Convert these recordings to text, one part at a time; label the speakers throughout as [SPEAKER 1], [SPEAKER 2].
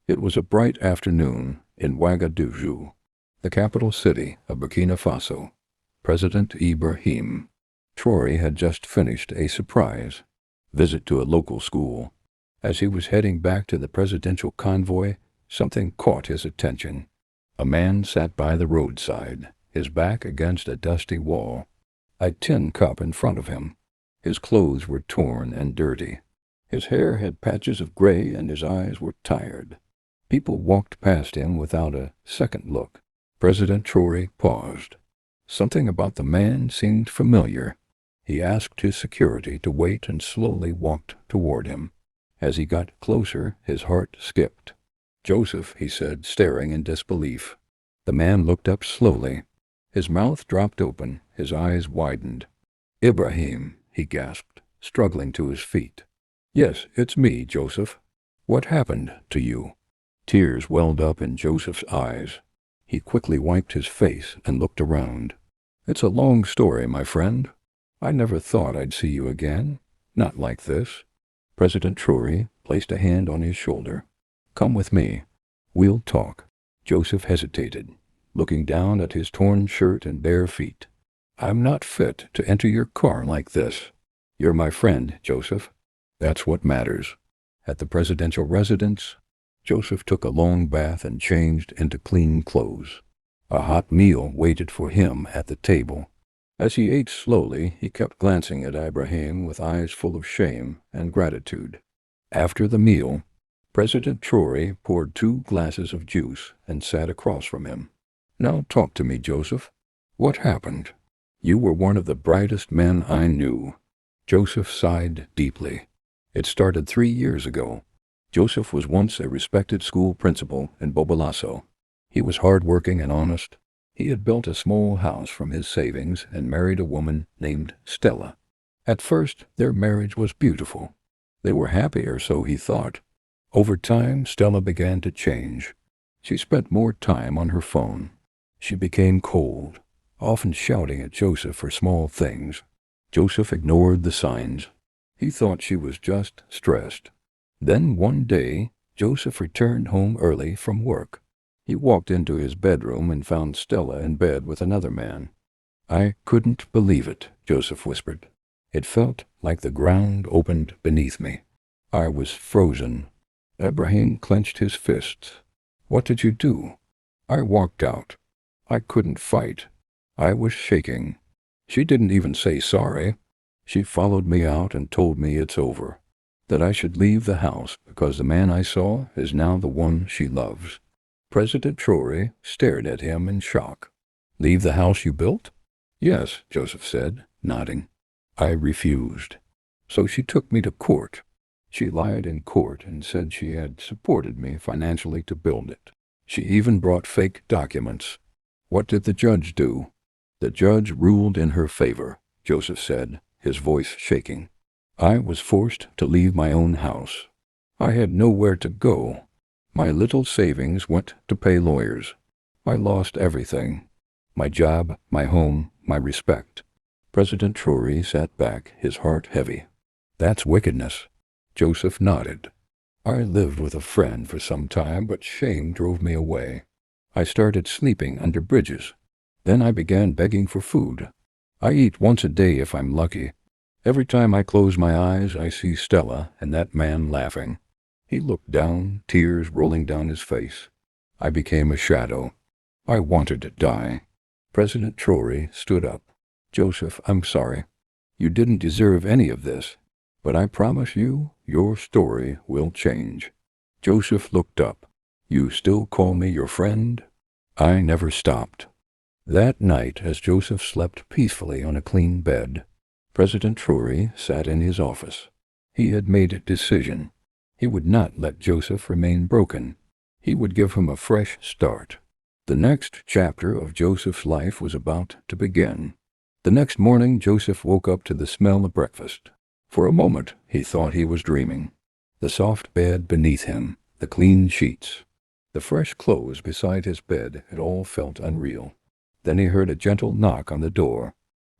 [SPEAKER 1] It was a bright afternoon in Ouagadougou, the capital city of Burkina Faso. President Ibrahim Traoré had just finished a surprise visit to a local school. As he was heading back to the presidential convoy, something caught his attention. A man sat by the roadside, his back against a dusty wall, a tin cup in front of him. His clothes were torn and dirty. His hair had patches of gray and his eyes were tired. People walked past him without a second look. President Traoré paused. Something about the man seemed familiar. He asked his security to wait and slowly walked toward him. As he got closer, his heart skipped. "Joseph," he said, staring in disbelief. The man looked up slowly. His mouth dropped open, his eyes widened. "Ibrahim," he gasped, struggling to his feet. "Yes, it's me, Joseph. What happened to you?" Tears welled up in Joseph's eyes. He quickly wiped his face and looked around. "It's a long story, my friend. I never thought I'd see you again. Not like this." President Traoré placed a hand on his shoulder. "Come with me. We'll talk." Joseph hesitated, looking down at his torn shirt and bare feet. "I'm not fit to enter your car like this." "You're my friend, Joseph. That's what matters." At the presidential residence, Joseph took a long bath and changed into clean clothes. A hot meal waited for him at the table. As he ate slowly, he kept glancing at Ibrahim with eyes full of shame and gratitude. After the meal, President Traoré poured 2 glasses of juice and sat across from him. "Now talk to me, Joseph. What happened? You were one of the brightest men I knew." Joseph sighed deeply. "It started 3 years ago. Joseph was once a respected school principal in Bobolasso. He was hard-working and honest. He had built a small house from his savings and married a woman named Stella. At first, their marriage was beautiful. They were happy, or so he thought. Over time, Stella began to change. She spent more time on her phone. She became cold, often shouting at Joseph for small things. Joseph ignored the signs. He thought she was just stressed. Then one day, Joseph returned home early from work. He walked into his bedroom and found Stella in bed with another man. "I couldn't believe it," Joseph whispered. "It felt like the ground opened beneath me. I was frozen." Ibrahim clenched his fists. "What did you do?" "I walked out. I couldn't fight. I was shaking. She didn't even say sorry. She followed me out and told me it's over, that I should leave the house because the man I saw is now the one she loves." President Traoré stared at him in shock. "Leave the house you built?" "Yes," Joseph said, nodding. "I refused. So she took me to court. She lied in court and said she had supported me financially to build it. She even brought fake documents." "What did the judge do?" "The judge ruled in her favor," Joseph said, his voice shaking. "I was forced to leave my own house. I had nowhere to go. My little savings went to pay lawyers. I lost everything. My job, my home, my respect." President Traoré sat back, his heart heavy. "That's wickedness." Joseph nodded. "I lived with a friend for some time, but shame drove me away. I started sleeping under bridges. Then I began begging for food. I eat once a day if I'm lucky. Every time I close my eyes, I see Stella and that man laughing." He looked down, tears rolling down his face. "I became a shadow. I wanted to die." President Traoré stood up. "Joseph, I'm sorry. You didn't deserve any of this. But I promise you, your story will change." Joseph looked up. "You still call me your friend?" I never stopped. That night, as Joseph slept peacefully on a clean bed, President Traoré sat in his office. He had made a decision. He would not let Joseph remain broken. He would give him a fresh start. The next chapter of Joseph's life was about to begin. The next morning, Joseph woke up to the smell of breakfast. For a moment, he thought he was dreaming. The soft bed beneath him, the clean sheets, the fresh clothes beside his bed, it all felt unreal. Then he heard a gentle knock on the door.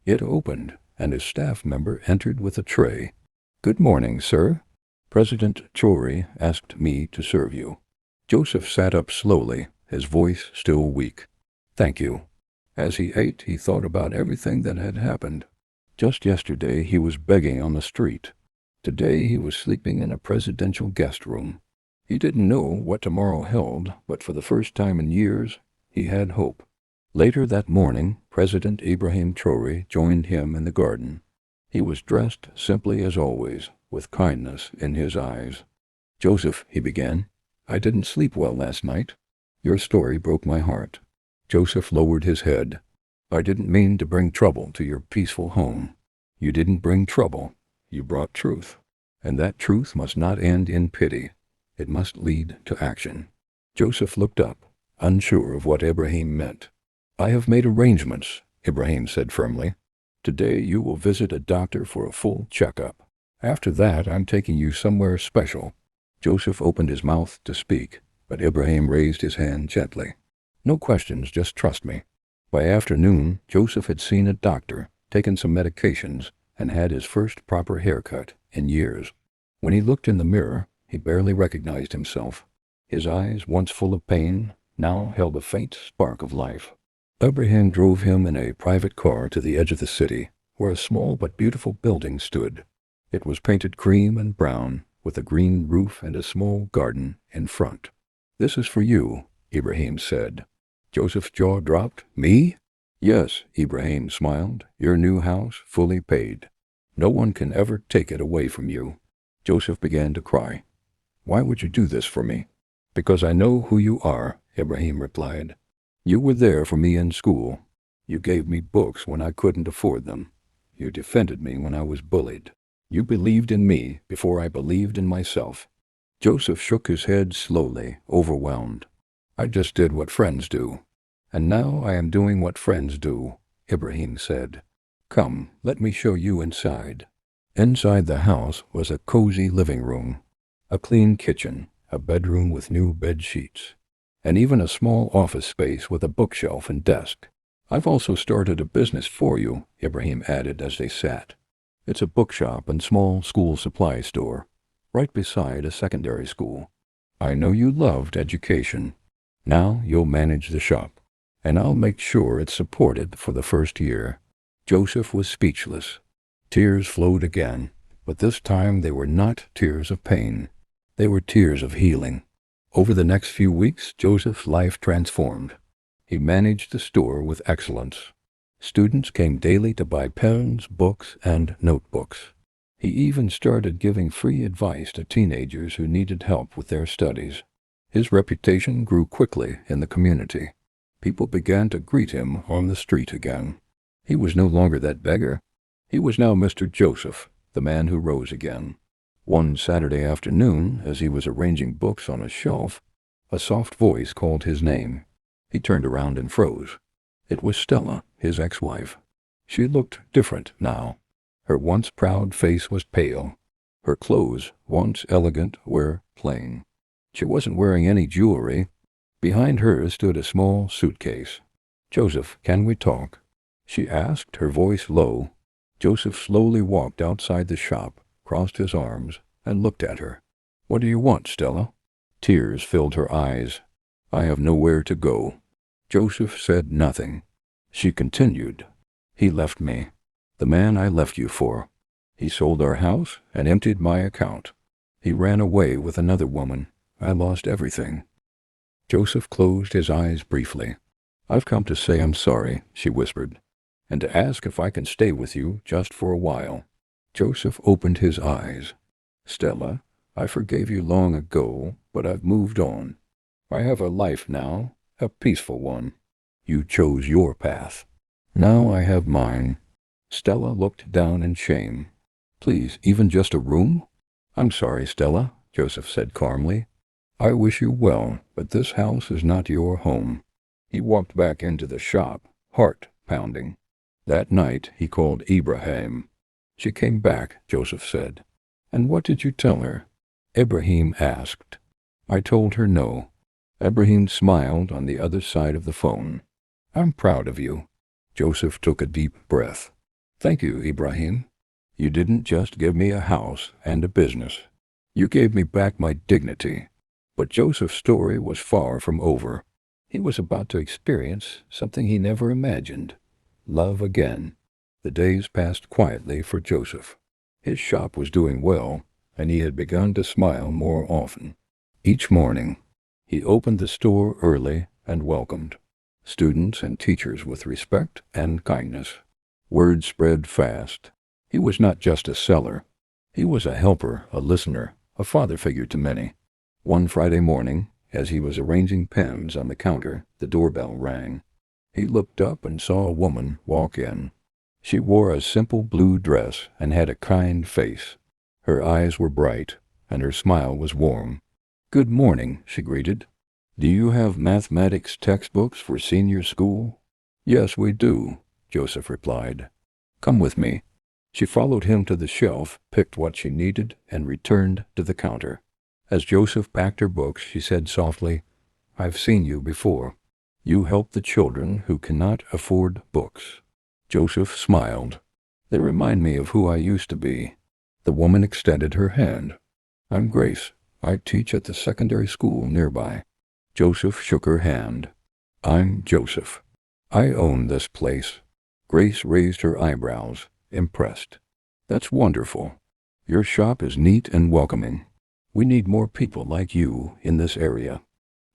[SPEAKER 1] It opened, and a staff member entered with a tray. "Good morning, sir. President Traoré asked me to serve you." Joseph sat up slowly, his voice still weak. "Thank you." As he ate, he thought about everything that had happened. Just yesterday he was begging on the street. Today he was sleeping in a presidential guest room. He didn't know what tomorrow held, but for the first time in years, he had hope. Later that morning, President Ibrahim Traoré joined him in the garden. He was dressed simply as always, with kindness in his eyes. "Joseph," he began, "I didn't sleep well last night. Your story broke my heart." Joseph lowered his head. "I didn't mean to bring trouble to your peaceful home." "You didn't bring trouble. You brought truth. And that truth must not end in pity. It must lead to action." Joseph looked up, unsure of what Ibrahim meant. "I have made arrangements," Ibrahim said firmly. "Today you will visit a doctor for a full checkup. After that I'm taking you somewhere special." Joseph opened his mouth to speak, but Ibrahim raised his hand gently. "No questions, just trust me." By afternoon, Joseph had seen a doctor, taken some medications, and had his first proper haircut in years. When he looked in the mirror, he barely recognized himself. His eyes, once full of pain, now held a faint spark of life. Ibrahim drove him in a private car to the edge of the city, where a small but beautiful building stood. It was painted cream and brown, with a green roof and a small garden in front. "This is for you," Ibrahim said. Joseph's jaw dropped. "Me?" "Yes," Ibrahim smiled. "Your new house, fully paid. No one can ever take it away from you." Joseph began to cry. "Why would you do this for me?" "Because I know who you are," Ibrahim replied. "You were there for me in school. You gave me books when I couldn't afford them. You defended me when I was bullied. You believed in me before I believed in myself." Joseph shook his head slowly, overwhelmed. "I just did what friends do. And now I am doing what friends do," Ibrahim said. "Come, let me show you inside." Inside the house was a cozy living room, a clean kitchen, a bedroom with new bed sheets, and even a small office space with a bookshelf and desk. "I've also started a business for you," Ibrahim added as they sat. "It's a bookshop and small school supply store, right beside a secondary school. I know you loved education. Now you'll manage the shop, and I'll make sure it's supported for the first year." Joseph was speechless. Tears flowed again, but this time they were not tears of pain. They were tears of healing. Over the next few weeks, Joseph's life transformed. He managed the store with excellence. Students came daily to buy pens, books, and notebooks. He even started giving free advice to teenagers who needed help with their studies. His reputation grew quickly in the community. People began to greet him on the street again. He was no longer that beggar. He was now Mr. Joseph, the man who rose again. One Saturday afternoon, as he was arranging books on a shelf, a soft voice called his name. He turned around and froze. It was Stella, his ex-wife. She looked different now. Her once proud face was pale. Her clothes, once elegant, were plain. She wasn't wearing any jewelry. Behind her stood a small suitcase. "Joseph, can we talk?" she asked, her voice low. Joseph slowly walked outside the shop, crossed his arms, and looked at her. "What do you want, Stella?" Tears filled her eyes. "I have nowhere to go." Joseph said nothing. She continued. "He left me. The man I left you for. He sold our house and emptied my account. He ran away with another woman. I lost everything." Joseph closed his eyes briefly. "I've come to say I'm sorry," she whispered, "and to ask if I can stay with you just for a while." Joseph opened his eyes. "Stella, I forgave you long ago, but I've moved on. I have a life now, a peaceful one. You chose your path. Now I have mine." Stella looked down in shame. "Please, even just a room?" "I'm sorry, Stella," Joseph said calmly. "I wish you well, but this house is not your home." He walked back into the shop, heart pounding. That night he called Ibrahim. "She came back," Joseph said. "And what did you tell her?" Ibrahim asked. "I told her no." Ibrahim smiled on the other side of the phone. "I'm proud of you." Joseph took a deep breath. "Thank you, Ibrahim. You didn't just give me a house and a business. You gave me back my dignity. But Joseph's story was far from over. He was about to experience something he never imagined: love again. The days passed quietly for Joseph. His shop was doing well, and he had begun to smile more often. Each morning, he opened the store early and welcomed students and teachers with respect and kindness. Word spread fast. He was not just a seller. He was a helper, a listener, a father figure to many. One Friday morning, as he was arranging pens on the counter, the doorbell rang. He looked up and saw a woman walk in. She wore a simple blue dress and had a kind face. Her eyes were bright, and her smile was warm. "Good morning," she greeted. "Do you have mathematics textbooks for senior school?" "Yes, we do," Joseph replied. "Come with me." She followed him to the shelf, picked what she needed, and returned to the counter. As Joseph packed her books, she said softly, "I've seen you before. You help the children who cannot afford books." Joseph smiled. "They remind me of who I used to be." The woman extended her hand. "I'm Grace. I teach at the secondary school nearby." Joseph shook her hand. "I'm Joseph. I own this place." Grace raised her eyebrows, impressed. "That's wonderful. Your shop is neat and welcoming. We need more people like you in this area."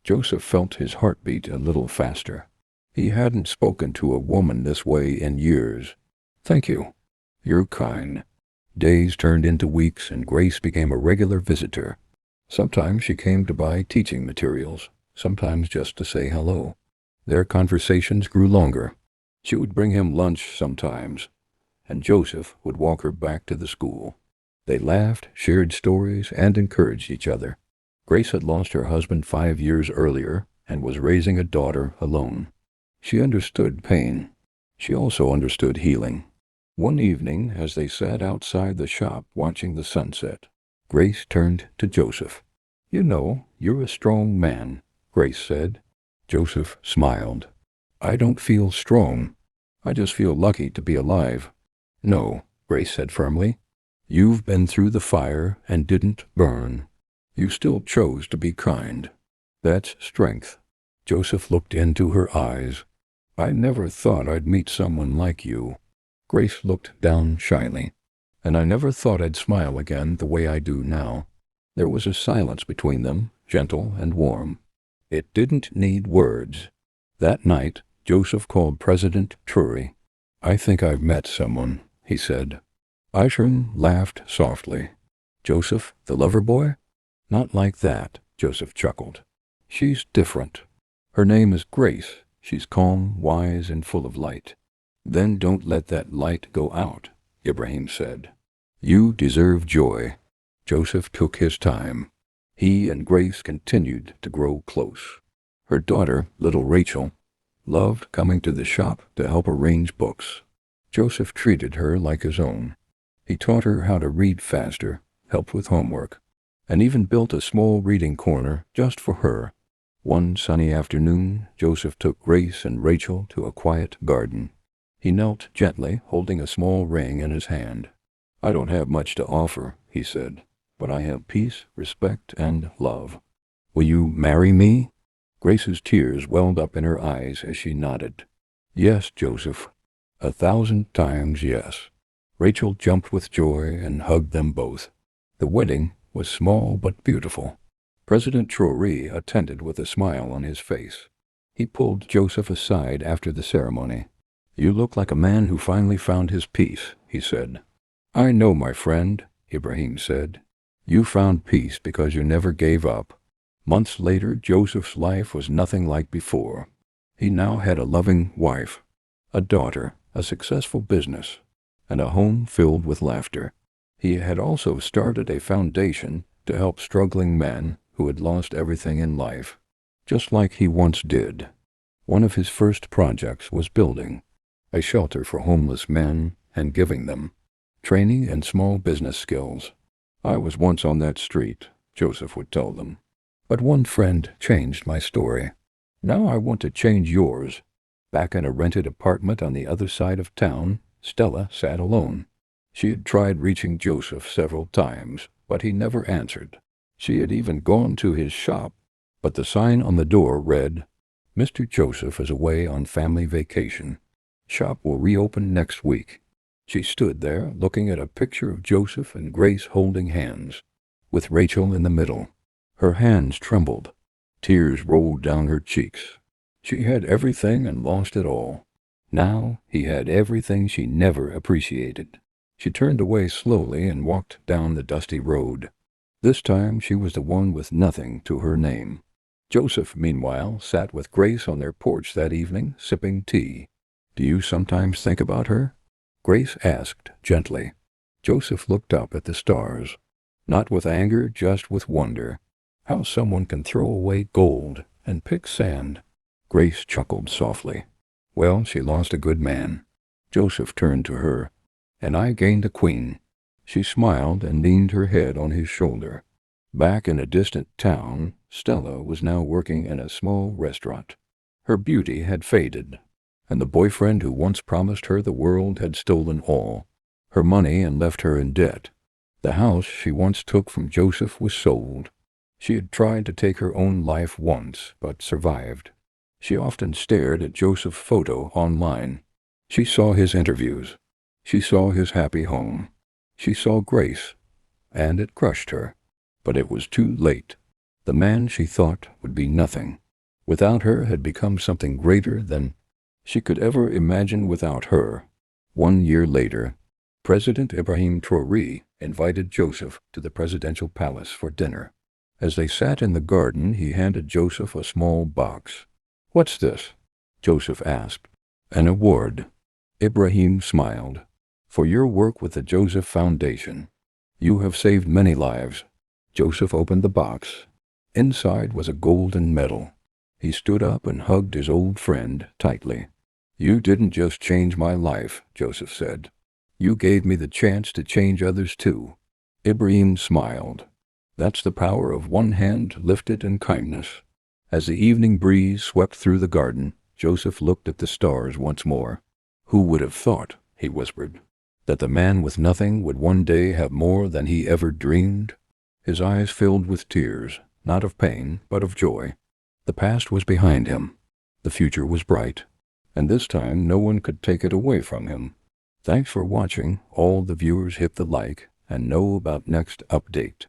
[SPEAKER 1] Joseph felt his heart beat a little faster. He hadn't spoken to a woman this way in years. "Thank you. You're kind." Days turned into weeks, and Grace became a regular visitor. Sometimes she came to buy teaching materials, sometimes just to say hello. Their conversations grew longer. She would bring him lunch sometimes, and Joseph would walk her back to the school. They laughed, shared stories, and encouraged each other. Grace had lost her husband 5 years earlier and was raising a daughter alone. She understood pain. She also understood healing. One evening, as they sat outside the shop watching the sunset, Grace turned to Joseph. "You know, you're a strong man," Grace said. Joseph smiled. "I don't feel strong. I just feel lucky to be alive." "No," Grace said firmly. "You've been through the fire and didn't burn. You still chose to be kind. That's strength." Joseph looked into her eyes. "I never thought I'd meet someone like you." Grace looked down shyly. "And I never thought I'd smile again the way I do now." There was a silence between them, gentle and warm. It didn't need words. That night, Joseph called President Traoré. "I think I've met someone," he said. Ibrahim laughed softly. "Joseph, the lover boy?" "Not like that," Joseph chuckled. "She's different. Her name is Grace. She's calm, wise, and full of light." "Then don't let that light go out," Ibrahim said. "You deserve joy." Joseph took his time. He and Grace continued to grow close. Her daughter, little Rachel, loved coming to the shop to help arrange books. Joseph treated her like his own. He taught her how to read faster, helped with homework, and even built a small reading corner just for her. One sunny afternoon, Joseph took Grace and Rachel to a quiet garden. He knelt gently, holding a small ring in his hand. "I don't have much to offer," he said, "but I have peace, respect, and love. Will you marry me?" Grace's tears welled up in her eyes as she nodded. "Yes, Joseph. 1,000 times yes." Rachel jumped with joy and hugged them both. The wedding was small but beautiful. President Traoré attended with a smile on his face. He pulled Joseph aside after the ceremony. "You look like a man who finally found his peace," he said. "I know, my friend," Ibrahim said. "You found peace because you never gave up." Months later, Joseph's life was nothing like before. He now had a loving wife, a daughter, a successful business, and a home filled with laughter. He had also started a foundation to help struggling men who had lost everything in life, just like he once did. One of his first projects was building a shelter for homeless men and giving them training and small business skills. "I was once on that street," Joseph would tell them. "But one friend changed my story. Now I want to change yours." Back in a rented apartment on the other side of town, Stella sat alone. She had tried reaching Joseph several times, but he never answered. She had even gone to his shop, but the sign on the door read, "Mr. Joseph is away on family vacation. Shop will reopen next week." She stood there, looking at a picture of Joseph and Grace holding hands, with Rachel in the middle. Her hands trembled. Tears rolled down her cheeks. She had everything and lost it all. Now he had everything she never appreciated. She turned away slowly and walked down the dusty road. This time she was the one with nothing to her name. Joseph, meanwhile, sat with Grace on their porch that evening, sipping tea. "Do you sometimes think about her?" Grace asked gently. Joseph looked up at the stars, not with anger, just with wonder. How someone can throw away gold and pick sand. Grace chuckled softly. "Well, she lost a good man." Joseph turned to her. "And I gained a queen." She smiled and leaned her head on his shoulder. Back in a distant town, Stella was now working in a small restaurant. Her beauty had faded, and the boyfriend who once promised her the world had stolen all, her money, and left her in debt. The house she once took from Joseph was sold. She had tried to take her own life once, but survived. She often stared at Joseph's photo online. She saw his interviews. She saw his happy home. She saw Grace, and it crushed her. But it was too late. The man she thought would be nothing without her had become something greater than she could ever imagine without her. 1 year later, President Ibrahim Traoré invited Joseph to the presidential palace for dinner. As they sat in the garden, he handed Joseph a small box. "What's this?" Joseph asked. "An award." Ibrahim smiled. "For your work with the Joseph Foundation. You have saved many lives." Joseph opened the box. Inside was a golden medal. He stood up and hugged his old friend tightly. "You didn't just change my life," Joseph said. "You gave me the chance to change others too." Ibrahim smiled. "That's the power of one hand lifted in kindness." As the evening breeze swept through the garden, Joseph looked at the stars once more. "Who would have thought," he whispered, "that the man with nothing would one day have more than he ever dreamed?" His eyes filled with tears, not of pain, but of joy. The past was behind him. The future was bright, and this time no one could take it away from him. Thanks for watching. All the viewers hit the like and know about next update.